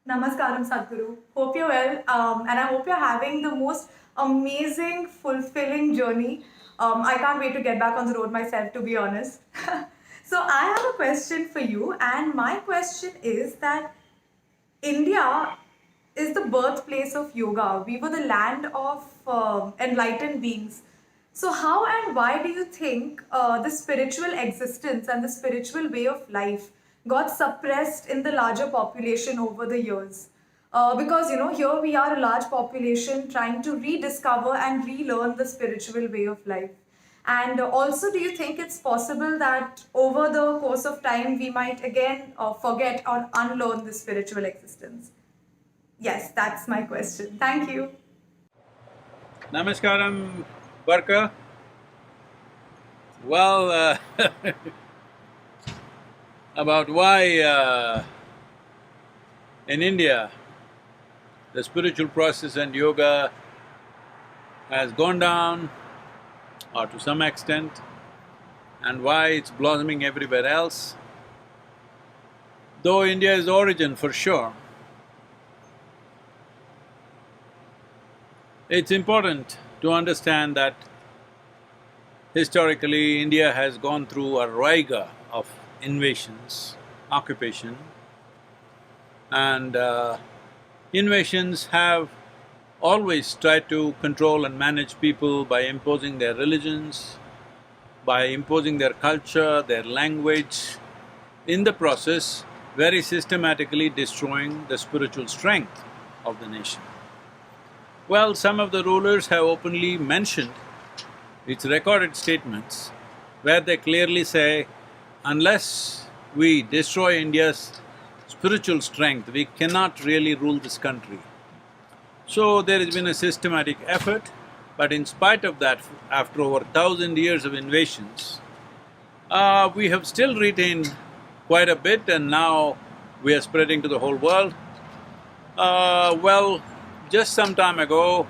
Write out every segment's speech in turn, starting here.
Namaskaram, Sadhguru. Hope you're well, and I hope you're having the most amazing, fulfilling journey. I can't wait to get back on the road myself, to be honest. So, I have a question for you, and my question is that India is the birthplace of yoga. We were the land of enlightened beings. So, how and why do you think the spiritual existence and the spiritual way of life got suppressed in the larger population over the years? Because here we are a large population trying to rediscover and relearn the spiritual way of life. And also, do you think it's possible that over the course of time we might again forget or unlearn the spiritual existence? Yes, that's my question. Thank you. Namaskaram, Barka. Well, about why in India the spiritual process and yoga has gone down, or to some extent, and why it's blossoming everywhere else. Though India is the origin for sure, it's important to understand that historically India has gone through a raiga of invasions, occupation, and invasions have always tried to control and manage people by imposing their religions, by imposing their culture, their language, in the process very systematically destroying the spiritual strength of the nation. Well, some of the rulers have openly mentioned, it's recorded statements, where they clearly say, unless we destroy India's spiritual strength, we cannot really rule this country. So there has been a systematic effort, but in spite of that, after over 1,000 years of invasions, we have still retained quite a bit, and now we are spreading to the whole world. Well, just some time ago,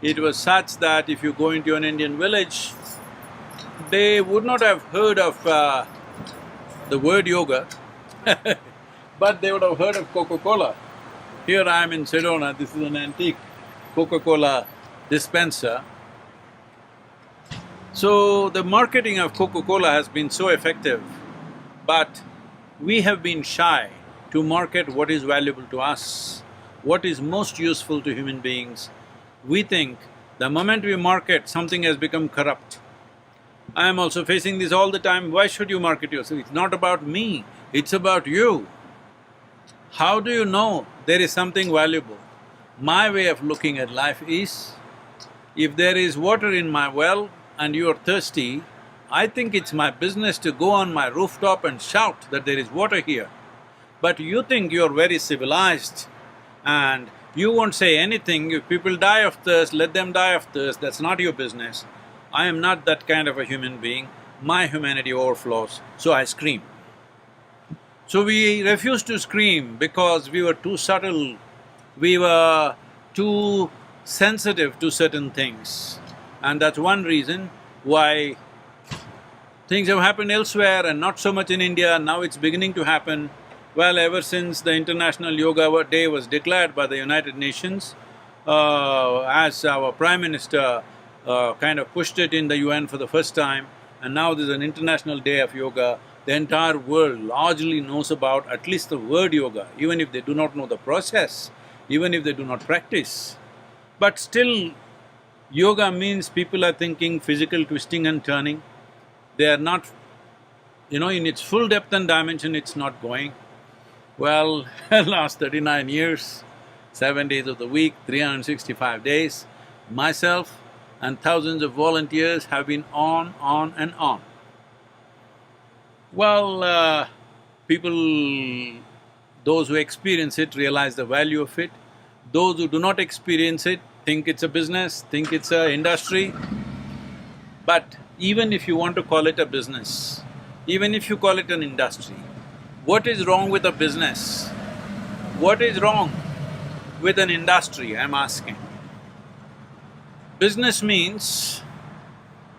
it was such that if you go into an Indian village, they would not have heard of the word yoga, but they would have heard of Coca-Cola. Here I am in Sedona, this is an antique Coca-Cola dispenser. So the marketing of Coca-Cola has been so effective, but we have been shy to market what is valuable to us, what is most useful to human beings. We think the moment we market, something has become corrupt. I am also facing this all the time, why should you market yourself? It's not about me, it's about you. How do you know there is something valuable? My way of looking at life is, if there is water in my well and you are thirsty, I think it's my business to go on my rooftop and shout that there is water here. But you think you're very civilized and you won't say anything. If people die of thirst, let them die of thirst, that's not your business. I am not that kind of a human being, my humanity overflows, so I scream. So we refused to scream because we were too subtle, we were too sensitive to certain things. And that's one reason why things have happened elsewhere and not so much in India, now it's beginning to happen. Well, ever since the International Yoga Day was declared by the United Nations, as our Prime Minister kind of pushed it in the UN for the first time, and now there's an International Day of Yoga, the entire world largely knows about at least the word yoga, even if they do not know the process, even if they do not practice. But still, yoga means people are thinking physical twisting and turning. They are not… in its full depth and dimension, it's not going. Well, last 39 years, 7 days of the week, 365 days, myself and thousands of volunteers have been on and on. Well, people… those who experience it realize the value of it. Those who do not experience it think it's a business, think it's an industry. But even if you want to call it a business, even if you call it an industry, what is wrong with a business? What is wrong with an industry, I'm asking? Business means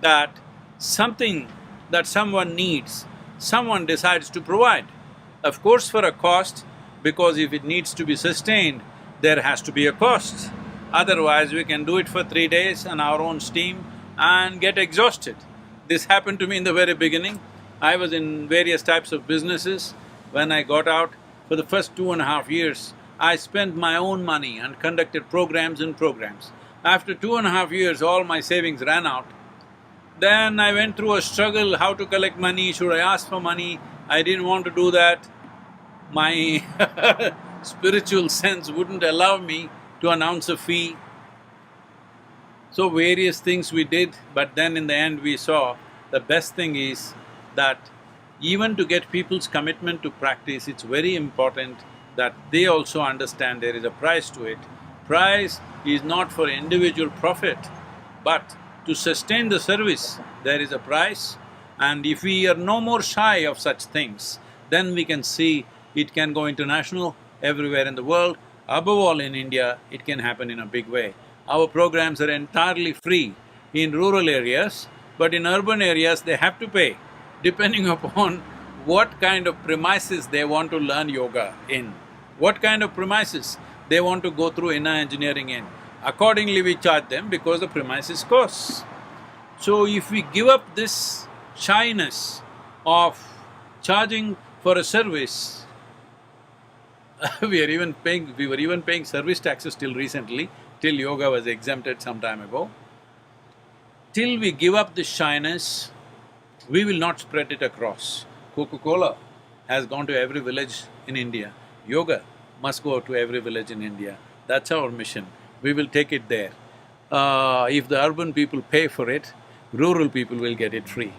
that something that someone needs, someone decides to provide. Of course for a cost, because if it needs to be sustained, there has to be a cost. Otherwise, we can do it for 3 days on our own steam and get exhausted. This happened to me in the very beginning. I was in various types of businesses. When I got out, for the first 2.5 years, I spent my own money and conducted programs and programs. After 2.5 years, all my savings ran out. Then I went through a struggle, how to collect money, should I ask for money? I didn't want to do that. My spiritual sense wouldn't allow me to announce a fee. So various things we did, but then in the end we saw the best thing is that even to get people's commitment to practice, it's very important that they also understand there is a price to it. Price is not for individual profit, but to sustain the service, there is a price. And if we are no more shy of such things, then we can see it can go international everywhere in the world. Above all in India, it can happen in a big way. Our programs are entirely free in rural areas, but in urban areas they have to pay, depending upon what kind of premises they want to learn yoga in, what kind of premises they want to go through inner engineering in. Accordingly, we charge them because the premises costs. So if we give up this shyness of charging for a service, we were even paying service taxes till recently, till yoga was exempted some time ago. Till we give up this shyness, we will not spread it across. Coca-Cola has gone to every village in India. Yoga must go to every village in India. That's our mission. We will take it there. If the urban people pay for it, rural people will get it free